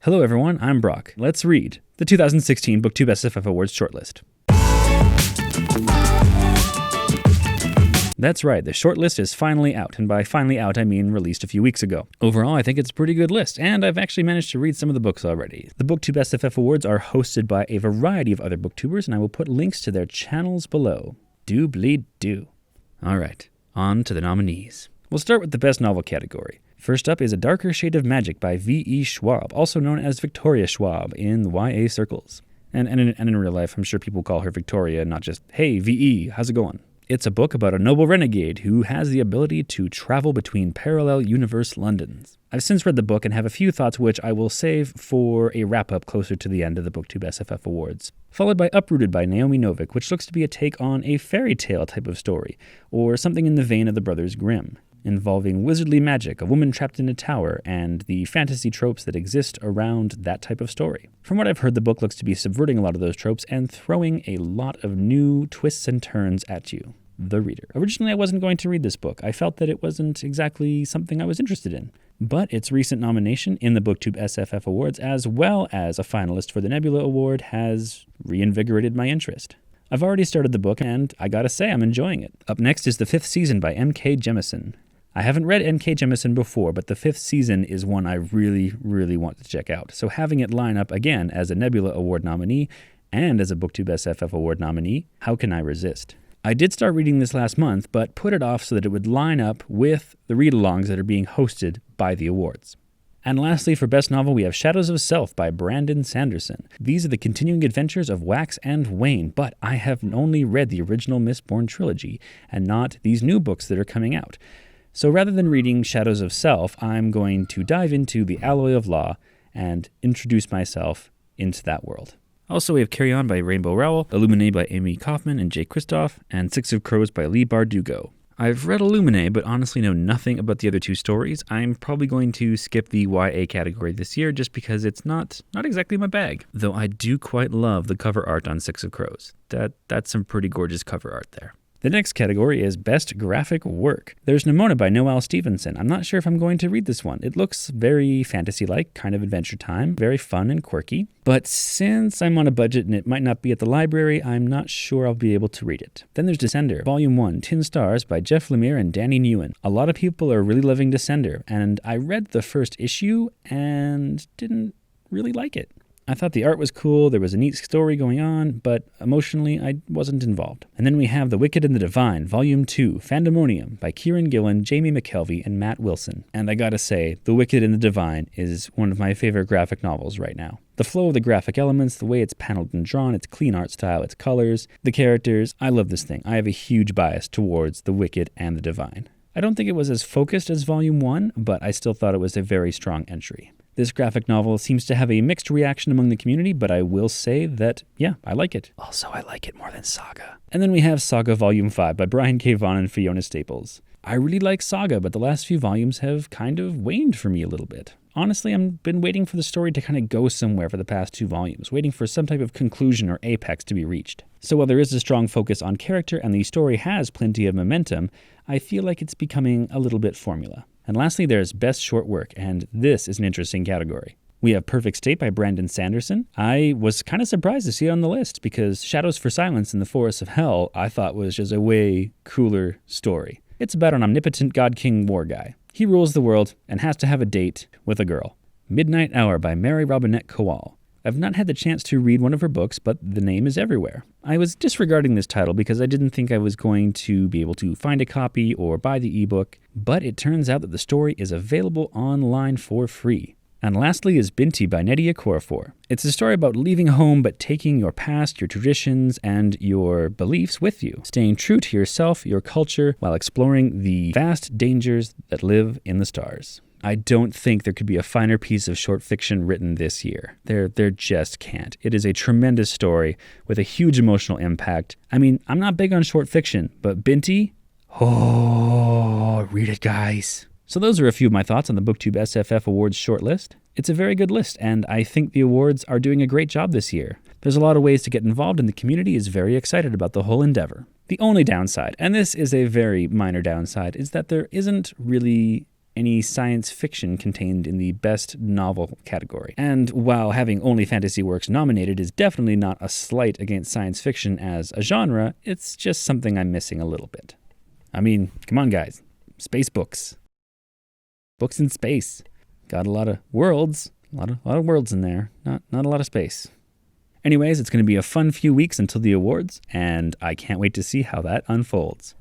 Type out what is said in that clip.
Hello everyone, I'm Brock. Let's read the 2016 BookTube SFF Awards shortlist. That's right, the shortlist is finally out, and by finally out I mean released a few weeks ago. Overall, I think it's a pretty good list, and I've actually managed to read some of the books already. The BookTube SFF Awards are hosted by a variety of other booktubers, and I will put links to their channels below. Do. Alright, on to the nominees. We'll start with the Best Novel category. First up is A Darker Shade of Magic by V.E. Schwab, also known as Victoria Schwab in YA circles. And in real life, I'm sure people call her Victoria, not just, hey, V.E., how's it going? It's a book about a noble renegade who has the ability to travel between parallel universe Londons. I've since read the book and have a few thoughts which I will save for a wrap-up closer to the end of the BookTube SFF Awards. Followed by Uprooted by Naomi Novik, which looks to be a take on a fairy tale type of story, or something in the vein of the Brothers Grimm, involving wizardly magic, a woman trapped in a tower, and the fantasy tropes that exist around that type of story. From what I've heard, the book looks to be subverting a lot of those tropes and throwing a lot of new twists and turns at you, the reader. Originally, I wasn't going to read this book. I felt that it wasn't exactly something I was interested in. But its recent nomination in the BookTube SFF Awards, as well as a finalist for the Nebula Award, has reinvigorated my interest. I've already started the book, and I gotta say, I'm enjoying it. Up next is The Fifth Season by M.K. Jemisin. I haven't read N.K. Jemisin before, but The Fifth Season is one I really want to check out. So having it line up again as a Nebula Award nominee and as a BookTube SFF Award nominee, how can I resist? I did start reading this last month, but put it off so that it would line up with the read-alongs that are being hosted by the awards. And lastly, for Best Novel, we have Shadows of Self by Brandon Sanderson. These are the continuing adventures of Wax and Wayne, but I have only read the original Mistborn trilogy and not these new books that are coming out. So rather than reading Shadows of Self, I'm going to dive into The Alloy of Law and introduce myself into that world. Also, we have Carry On by Rainbow Rowell, Illuminae by Amy Kaufman and Jay Kristoff, and Six of Crows by Lee Bardugo. I've read Illuminae, but honestly know nothing about the other two stories. I'm probably going to skip the YA category this year just because it's not exactly my bag. Though I do quite love the cover art on Six of Crows. That's some pretty gorgeous cover art there. The next category is Best Graphic Work. There's Nimona by Noelle Stevenson. I'm not sure if I'm going to read this one. It looks very fantasy-like, kind of Adventure Time, very fun and quirky. But since I'm on a budget and it might not be at the library, I'm not sure I'll be able to read it. Then there's Descender, Volume 1, Tin Stars by Jeff Lemire and Danny Newen. A lot of people are really loving Descender, and I read the first issue and didn't really like it. I thought the art was cool, there was a neat story going on, but emotionally I wasn't involved. And then we have The Wicked and the Divine, Volume 2, Fandemonium by Kieran Gillen, Jamie McKelvey, and Matt Wilson. And I gotta say, The Wicked and the Divine is one of my favorite graphic novels right now. The flow of the graphic elements, the way it's paneled and drawn, its clean art style, its colors, the characters, I love this thing. I have a huge bias towards The Wicked and the Divine. I don't think it was as focused as Volume 1, but I still thought it was a very strong entry. This graphic novel seems to have a mixed reaction among the community, but I will say that, yeah, I like it. Also, I like it more than Saga. And then we have Saga Volume 5 by Brian K. Vaughan and Fiona Staples. I really like Saga, but the last few volumes have kind of waned for me a little bit. Honestly, I've been waiting for the story to kind of go somewhere for the past 2 volumes, waiting for some type of conclusion or apex to be reached. So while there is a strong focus on character and the story has plenty of momentum, I feel like it's becoming a little bit formula. And lastly, there's Best Short Work, and this is an interesting category. We have Perfect State by Brandon Sanderson. I was kind of surprised to see it on the list because Shadows for Silence in the Forests of Hell I thought was just a way cooler story. It's about an omnipotent God King war guy. He rules the world and has to have a date with a girl. Midnight Hour by Mary Robinette Kowal. I've not had the chance to read one of her books, but the name is everywhere. I was disregarding this title because I didn't think I was going to be able to find a copy or buy the ebook, but it turns out that the story is available online for free. And lastly is Binti by Nedia Korafor. It's a story about leaving home but taking your past, your traditions, and your beliefs with you, staying true to yourself, your culture, while exploring the vast dangers that live in the stars. I don't think there could be a finer piece of short fiction written this year. There just can't. It is a tremendous story with a huge emotional impact. I mean, I'm not big on short fiction, but Binti, oh, read it, guys. So those are a few of my thoughts on the BookTube SFF Awards shortlist. It's a very good list, and I think the awards are doing a great job this year. There's a lot of ways to get involved, and the community is very excited about the whole endeavor. The only downside, and this is a very minor downside, is that there isn't really any science fiction contained in the best novel category. And while having only fantasy works nominated is definitely not a slight against science fiction as a genre, it's just something I'm missing a little bit. I mean, come on guys, space books. Books in space. Got a lot of worlds, a lot of worlds in there, not a lot of space. Anyways, it's going to be a fun few weeks until the awards, and I can't wait to see how that unfolds.